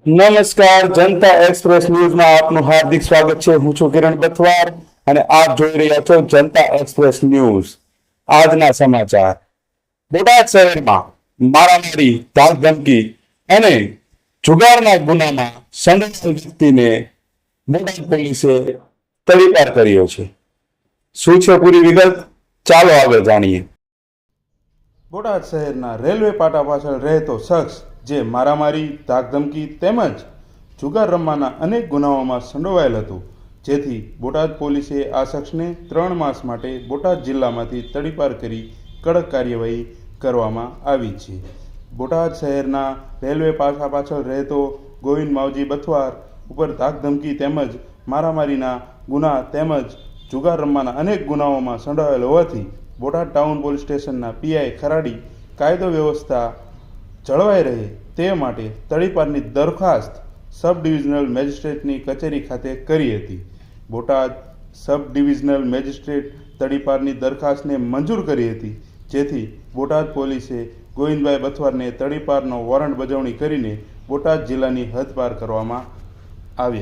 નમસ્કાર, જનતા એક્સપ્રેસ ન્યૂઝમાં આપનું હાર્દિક સ્વાગત છે। હું છું કિરણ બથવાર અને આપ જોઈ રહ્યા છો જનતા એક્સપ્રેસ ન્યૂઝ। આજના સમાચાર। બોટાદ શહેરમાં મારામારી, ધાકધમકી અને જુગારના ગુનામાં સંડોવાયેલ વ્યક્તિને બોટાદ પોલીસે તડીપાર કર્યો છે। શું છે પૂરી વિગત, ચાલો આગળ જાણીએ। બોટાદ શહેરના રેલવે પાટા પાછળ રહેતો શખ્સ જે મારામારી, ધાકધમકી તેમજ જુગાર રમવાના અનેક ગુનાઓમાં સંડોવાયેલ હતો, જેથી બોટાદ પોલીસે આ શખ્સને 3 માસ માટે બોટાદ જિલ્લામાંથી તડીપાર કરી કડક કાર્યવાહી કરવામાં આવી છે। બોટાદ શહેરના રેલવે પાટા પાછળ રહેતો ગોવિંદ માવજી બથવાર ઉપર ધાકધમકી તેમજ મારામારીના ગુના તેમજ જુગાર રમવાના અનેક ગુનાઓમાં સંડોવાયેલ હોવાથી બોટાદ ટાઉન પોલીસ સ્ટેશનના પીઆઈ ખરાડી કાયદો વ્યવસ્થા જળવાઈ રહે તે માટે તડીપારની દરખાસ્ત સબ ડિવિઝનલ મેજિસ્ટ્રેટની કચેરી ખાતે કરી હતી। બોટાદ સબ ડિવિઝનલ મેજિસ્ટ્રેટ તડીપારની દરખાસ્તને મંજૂર કરી હતી, જેથી બોટાદ પોલીસે ગોવિંદભાઈ બથવારને તડીપારનો વોરંટ બજાવણી કરીને બોટાદ જિલ્લાની હદપાર કરવામાં આવ્યા।